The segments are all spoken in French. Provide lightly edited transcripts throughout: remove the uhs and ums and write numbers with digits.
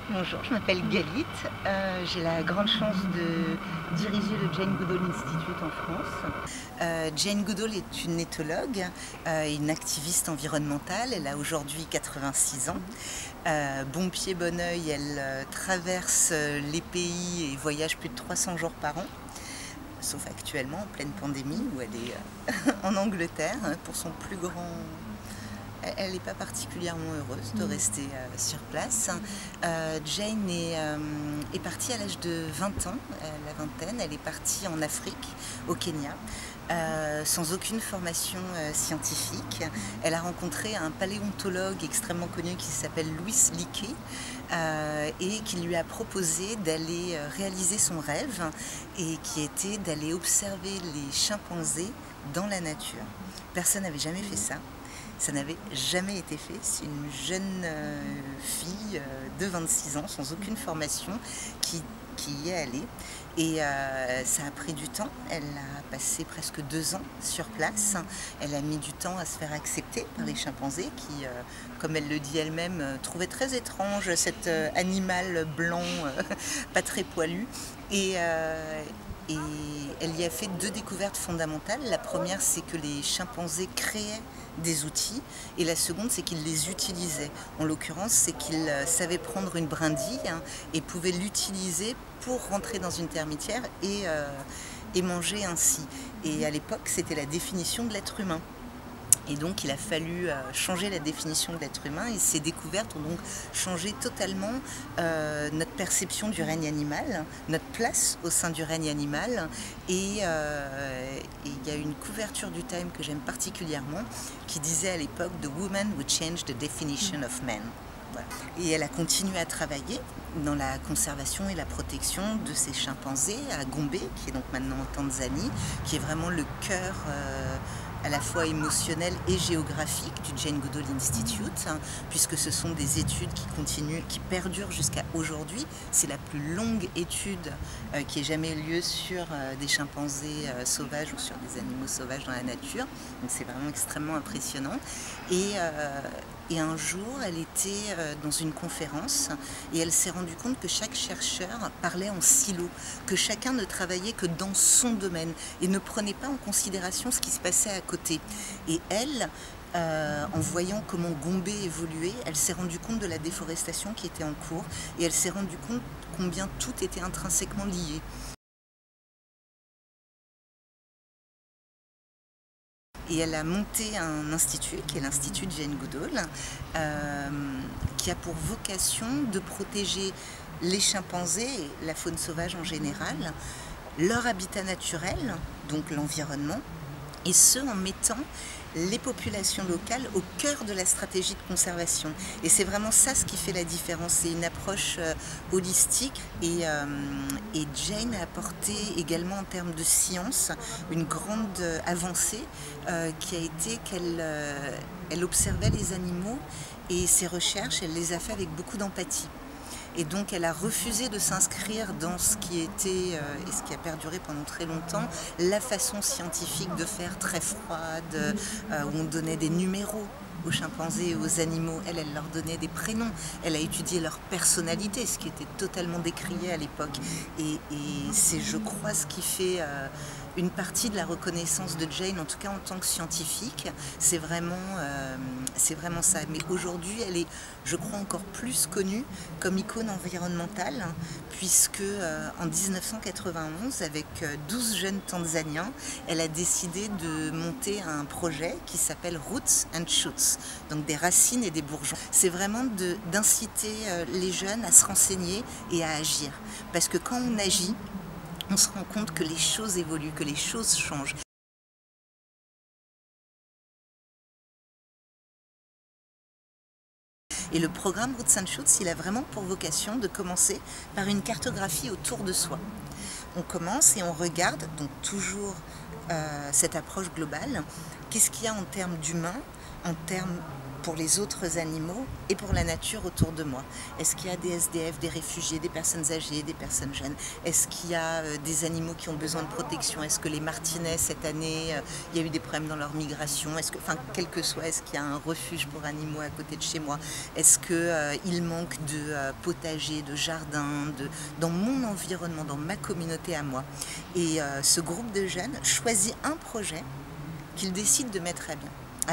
Bonjour, je m'appelle Galit. J'ai la grande chance de diriger le Jane Goodall Institute en France. Jane Goodall est une éthologue, une activiste environnementale. Elle a aujourd'hui 86 ans. Bon pied, bon oeil, elle traverse les pays et voyage plus de 300 jours par an. Sauf actuellement, en pleine pandémie, où elle est en Angleterre pour son plus grand... Elle n'est pas particulièrement heureuse de rester sur place. Jane est partie à l'âge de 20 ans, la vingtaine. Elle est partie en Afrique, au Kenya, sans aucune formation scientifique. Elle a rencontré un paléontologue extrêmement connu qui s'appelle Louis Leakey et qui lui a proposé d'aller réaliser son rêve, et qui était d'aller observer les chimpanzés dans la nature. Personne n'avait jamais fait ça. Ça n'avait jamais été fait. C'est une jeune fille de 26 ans, sans aucune formation, qui y est allée. Et ça a pris du temps. Elle a passé presque 2 ans sur place. Elle a mis du temps à se faire accepter par les chimpanzés qui, comme elle le dit elle-même, trouvaient très étrange cet animal blanc, pas très poilu. Et elle y a fait 2 découvertes fondamentales. La première, c'est que les chimpanzés créaient des outils, et la seconde, c'est qu'ils les utilisaient. En l'occurrence, c'est qu'ils savaient prendre une brindille et pouvaient l'utiliser pour rentrer dans une termitière et manger ainsi. Et à l'époque, c'était la définition de l'être humain. Et donc il a fallu changer la définition de l'être humain, et ces découvertes ont donc changé totalement notre perception du règne animal, notre place au sein du règne animal. Et il y a une couverture du Time que j'aime particulièrement qui disait à l'époque « The woman who changed the definition of man ». Voilà. Et elle a continué à travailler dans la conservation et la protection de ces chimpanzés à Gombe, qui est donc maintenant en Tanzanie, qui est vraiment le cœur à la fois émotionnel et géographique du Jane Goodall Institute, puisque ce sont des études qui continuent, qui perdurent jusqu'à aujourd'hui. C'est la plus longue étude qui ait jamais eu lieu sur des chimpanzés sauvages ou sur des animaux sauvages dans la nature. Donc c'est vraiment extrêmement impressionnant. Et un jour, elle était dans une conférence et elle s'est rendue compte que chaque chercheur parlait en silo, que chacun ne travaillait que dans son domaine et ne prenait pas en considération ce qui se passait à côté. Et elle, en voyant comment Gombe évoluait, elle s'est rendue compte de la déforestation qui était en cours, et elle s'est rendue compte combien tout était intrinsèquement lié. Et elle a monté un institut, qui est l'Institut Jane Goodall, qui a pour vocation de protéger les chimpanzés et la faune sauvage en général, leur habitat naturel, donc l'environnement, et ce en mettant les populations locales au cœur de la stratégie de conservation. Et c'est vraiment ça ce qui fait la différence. C'est une approche holistique, et Jane a apporté également en termes de science une grande avancée qui a été qu'elle observait les animaux, et ses recherches, elle les a fait avec beaucoup d'empathie. Et donc elle a refusé de s'inscrire dans ce qui était, et ce qui a perduré pendant très longtemps, la façon scientifique de faire très froide, où on donnait des numéros aux chimpanzés et aux animaux. Elle leur donnait des prénoms. Elle a étudié leur personnalité, ce qui était totalement décrié à l'époque. Et c'est, je crois, ce qui fait une partie de la reconnaissance de Jane, en tout cas en tant que scientifique. C'est vraiment ça. Mais aujourd'hui, elle est, je crois, encore plus connue comme icône environnementale, puisque en 1991, avec 12 jeunes Tanzaniens, elle a décidé de monter un projet qui s'appelle Roots and Shoots, donc des racines et des bourgeons. C'est vraiment d'inciter les jeunes à se renseigner et à agir, parce que quand on agit, on se rend compte que les choses évoluent, que les choses changent. Et le programme Roots and Shoots, il a vraiment pour vocation de commencer par une cartographie autour de soi. On commence et on regarde, donc toujours cette approche globale, qu'est-ce qu'il y a en termes d'humains, en termes pour les autres animaux et pour la nature autour de moi. Est-ce qu'il y a des SDF, des réfugiés, des personnes âgées, des personnes jeunes? Est-ce qu'il y a des animaux qui ont besoin de protection? Est-ce que les martinets, cette année, il y a eu des problèmes dans leur migration? Est-ce que, enfin, quel que soit, est-ce qu'il y a un refuge pour animaux à côté de chez moi? Est-ce qu'il manque de potager, de jardin, dans mon environnement, dans ma communauté à moi? Et ce groupe de jeunes choisit un projet qu'il décide de mettre à bien.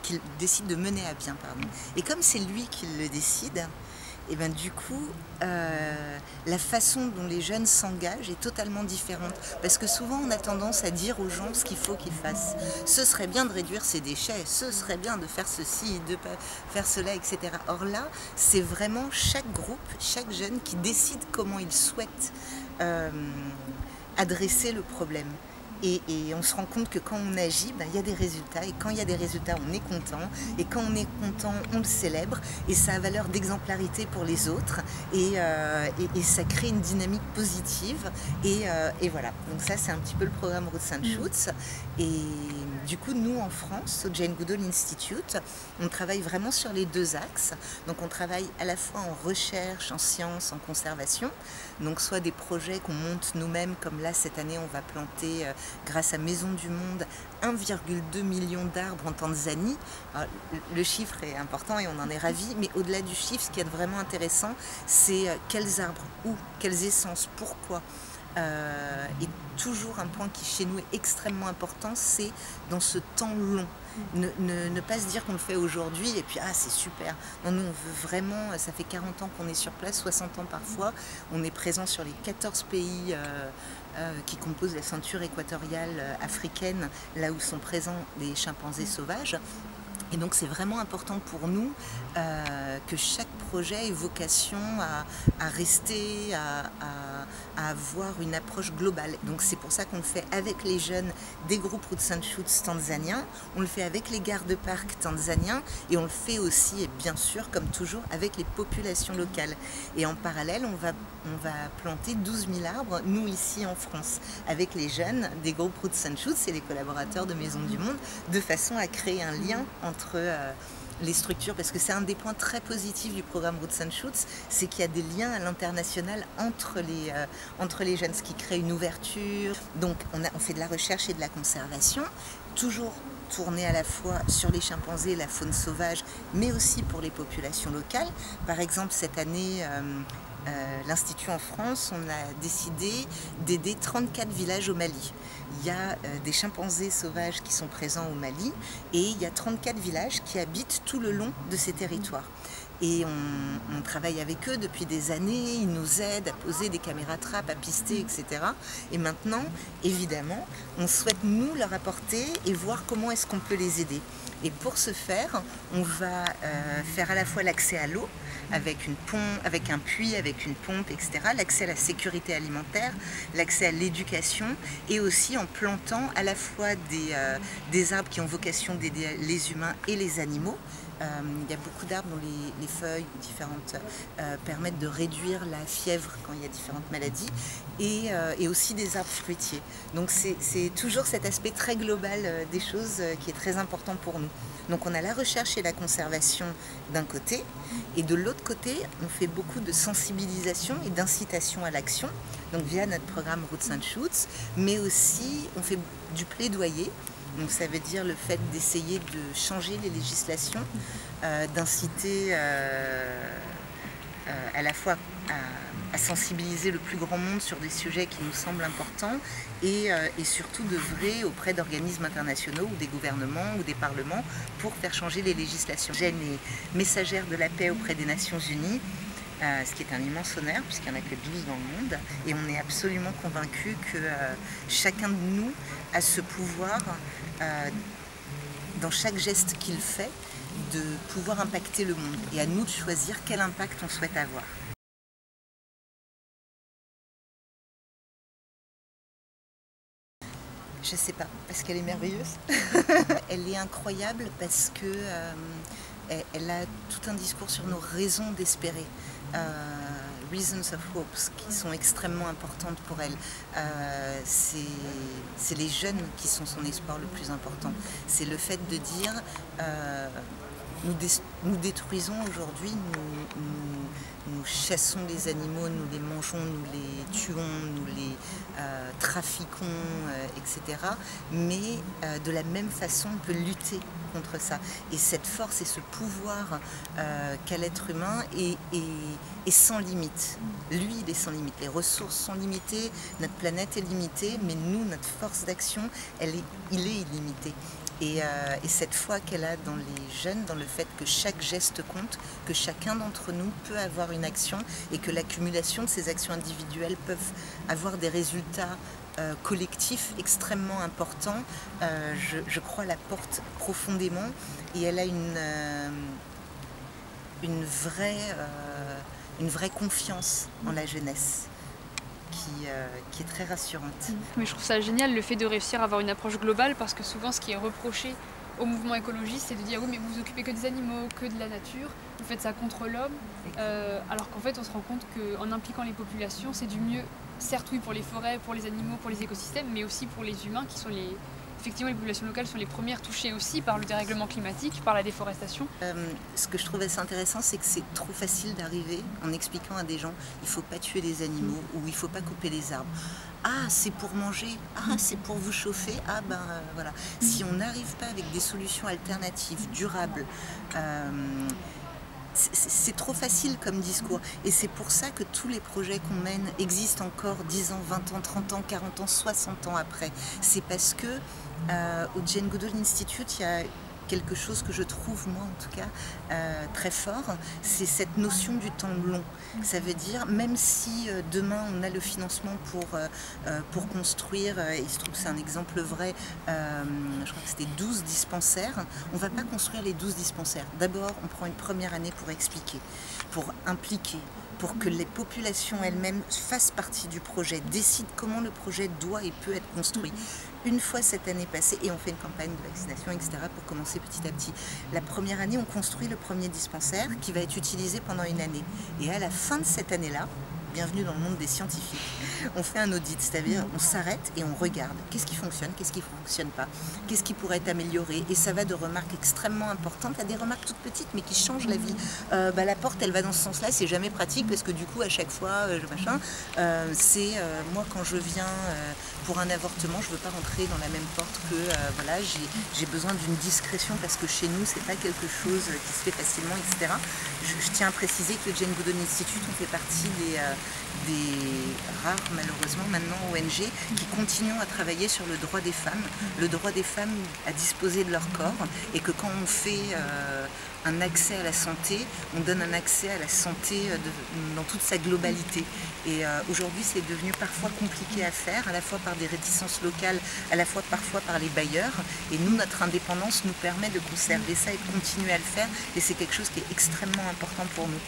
Qu'il décide de mener à bien, pardon. Et comme c'est lui qui le décide, et ben du coup, la façon dont les jeunes s'engagent est totalement différente. Parce que souvent, on a tendance à dire aux gens ce qu'il faut qu'ils fassent. Ce serait bien de réduire ses déchets, ce serait bien de faire ceci, de faire cela, etc. Or là, c'est vraiment chaque groupe, chaque jeune qui décide comment il souhaite adresser le problème. Et on se rend compte que quand on agit, ben, y a des résultats. Et quand il y a des résultats, on est content. Et quand on est content, on le célèbre. Et ça a valeur d'exemplarité pour les autres. Et ça crée une dynamique positive. Et voilà. Donc ça, c'est un petit peu le programme Roots and Shoots. Et du coup, nous, en France, au Jane Goodall Institute, on travaille vraiment sur les deux axes. Donc on travaille à la fois en recherche, en sciences, en conservation. Donc soit des projets qu'on monte nous-mêmes, comme là, cette année, on va planter... grâce à Maison du Monde, 1,2 million d'arbres en Tanzanie. Alors, le chiffre est important et on en est ravis, mais au-delà du chiffre, ce qui est vraiment intéressant, c'est quels arbres, où, quelles essences, pourquoi. Et toujours un point qui chez nous est extrêmement important, c'est dans ce temps long. Ne pas se dire qu'on le fait aujourd'hui et puis ah c'est super. Non, nous on veut vraiment, ça fait 40 ans qu'on est sur place, 60 ans parfois, on est présent sur les 14 pays qui composent la ceinture équatoriale africaine, là où sont présents les chimpanzés sauvages. Et donc c'est vraiment important pour nous que chaque projet ait vocation à rester, à avoir une approche globale. Donc c'est pour ça qu'on le fait avec les jeunes des groupes Roots and Shoots tanzaniens, on le fait avec les gardes-parcs tanzaniens et on le fait aussi, et bien sûr, comme toujours, avec les populations locales. Et en parallèle, on va planter 12 000 arbres, nous ici en France, avec les jeunes des groupes Roots and Shoots et les collaborateurs de Maison du Monde, de façon à créer un lien entre les structures, parce que c'est un des points très positifs du programme Roots and Shoots, c'est qu'il y a des liens à l'international entre les jeunes, ce qui crée une ouverture. Donc on fait de la recherche et de la conservation, toujours tourné à la fois sur les chimpanzés, la faune sauvage, mais aussi pour les populations locales. Par exemple, cette année, l'Institut en France, on a décidé d'aider 34 villages au Mali. Il y a des chimpanzés sauvages qui sont présents au Mali et il y a 34 villages qui habitent tout le long de ces territoires. Et on travaille avec eux depuis des années, ils nous aident à poser des caméras trappes, à pister, etc. Et maintenant, évidemment, on souhaite nous leur apporter et voir comment est-ce qu'on peut les aider. Et pour ce faire, on va faire à la fois l'accès à l'eau, avec un puits, avec une pompe, etc. L'accès à la sécurité alimentaire, l'accès à l'éducation et aussi en plantant à la fois des arbres qui ont vocation d'aider les humains et les animaux. Il y a beaucoup d'arbres dont les feuilles différentes permettent de réduire la fièvre quand il y a différentes maladies et aussi des arbres fruitiers. Donc c'est toujours cet aspect très global des choses qui est très important pour nous. Donc on a la recherche et la conservation d'un côté et de l'autre côté on fait beaucoup de sensibilisation et d'incitation à l'action, donc via notre programme Roots and Shoots, mais aussi on fait du plaidoyer. Donc ça veut dire le fait d'essayer de changer les législations, d'inciter à la fois à sensibiliser le plus grand monde sur des sujets qui nous semblent importants et surtout d'œuvrer auprès d'organismes internationaux ou des gouvernements ou des parlements pour faire changer les législations. Jane est messagère de la paix auprès des Nations Unies, ce qui est un immense honneur puisqu'il n'y en a que 12 dans le monde et on est absolument convaincus que chacun de nous a ce pouvoir dans chaque geste qu'il fait de pouvoir impacter le monde et à nous de choisir quel impact on souhaite avoir. Je sais pas, parce qu'elle est merveilleuse. Elle est incroyable parce que elle a tout un discours sur nos raisons d'espérer. Reasons of Hope, qui sont extrêmement importantes pour elle. C'est les jeunes qui sont son espoir le plus important. C'est le fait de dire nous détruisons aujourd'hui, nous chassons les animaux, nous les mangeons, nous les tuons, nous les trafiquons, etc. Mais de la même façon, on peut lutter contre ça. Et cette force et ce pouvoir qu'a l'être humain est sans limite. Lui, il est sans limite. Les ressources sont limitées, notre planète est limitée, mais nous, notre force d'action, il est illimité. Et cette foi qu'elle a dans les jeunes, dans le fait que chaque geste compte, que chacun d'entre nous peut avoir une action et que l'accumulation de ces actions individuelles peuvent avoir des résultats collectifs extrêmement importants, je crois la porte profondément et elle a une vraie confiance en la jeunesse. Qui est très rassurante. Mais je trouve ça génial le fait de réussir à avoir une approche globale parce que souvent ce qui est reproché au mouvement écologiste c'est de dire oui mais vous vous occupez que des animaux, que de la nature, vous faites ça contre l'homme, alors qu'en fait on se rend compte qu'en impliquant les populations c'est du mieux, certes oui pour les forêts, pour les animaux, pour les écosystèmes, mais aussi pour les humains qui sont effectivement, les populations locales sont les premières touchées aussi par le dérèglement climatique, par la déforestation. Ce que je trouve assez intéressant, c'est que c'est trop facile d'arriver en expliquant à des gens il ne faut pas tuer les animaux ou il ne faut pas couper les arbres. Ah, c'est pour manger, ah, c'est pour vous chauffer, ah ben voilà. Si on n'arrive pas avec des solutions alternatives, durables, c'est trop facile comme discours et c'est pour ça que tous les projets qu'on mène existent encore 10 ans, 20 ans, 30 ans, 40 ans, 60 ans après. C'est parce que au Jane Goodall Institute, il y a quelque chose que je trouve, moi en tout cas, très fort, c'est cette notion du temps long. Ça veut dire, même si demain on a le financement pour construire, et il se trouve que c'est un exemple vrai, je crois que c'était 12 dispensaires, on ne va pas construire les 12 dispensaires. D'abord, on prend une première année pour expliquer, pour impliquer, pour que les populations elles-mêmes fassent partie du projet, décident comment le projet doit et peut être construit. Une fois cette année passée, et on fait une campagne de vaccination, etc., pour commencer petit à petit. La première année, on construit le premier dispensaire qui va être utilisé pendant une année. Et à la fin de cette année-là, bienvenue dans le monde des scientifiques, on fait un audit, c'est-à-dire on s'arrête et on regarde qu'est-ce qui fonctionne, qu'est-ce qui ne fonctionne pas, qu'est-ce qui pourrait être amélioré, et ça va de remarques extrêmement importantes à des remarques toutes petites mais qui changent la vie. La porte elle va dans ce sens-là, c'est jamais pratique parce que du coup à chaque fois, moi quand je viens pour un avortement, je ne veux pas rentrer dans la même porte que voilà, j'ai besoin d'une discrétion parce que chez nous c'est pas quelque chose qui se fait facilement, etc. Je tiens à préciser que le Jane Goodall Institute, on fait partie des rares, malheureusement, maintenant ONG qui continuent à travailler sur le droit des femmes à disposer de leur corps, et que quand on fait un accès à la santé, on donne un accès à la santé dans toute sa globalité. Et aujourd'hui, c'est devenu parfois compliqué à faire, à la fois par des réticences locales, à la fois parfois par les bailleurs. Et nous, notre indépendance nous permet de conserver ça et de continuer à le faire. Et c'est quelque chose qui est extrêmement important pour nous.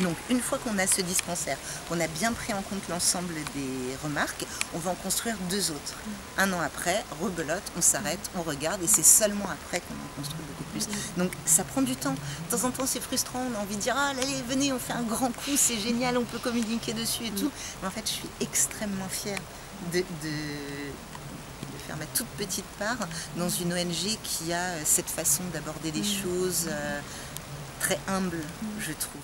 Donc une fois qu'on a ce dispensaire, on a bien pris en compte l'ensemble des remarques, on va en construire 2 autres. Un an après, rebelote, on s'arrête, on regarde, et c'est seulement après qu'on en construit beaucoup plus. Donc ça prend du temps. De temps en temps c'est frustrant, on a envie de dire ah allez venez on fait un grand coup, c'est génial, on peut communiquer dessus et tout. Mais en fait je suis extrêmement fière de faire ma toute petite part dans une ONG qui a cette façon d'aborder les choses très humble, je trouve.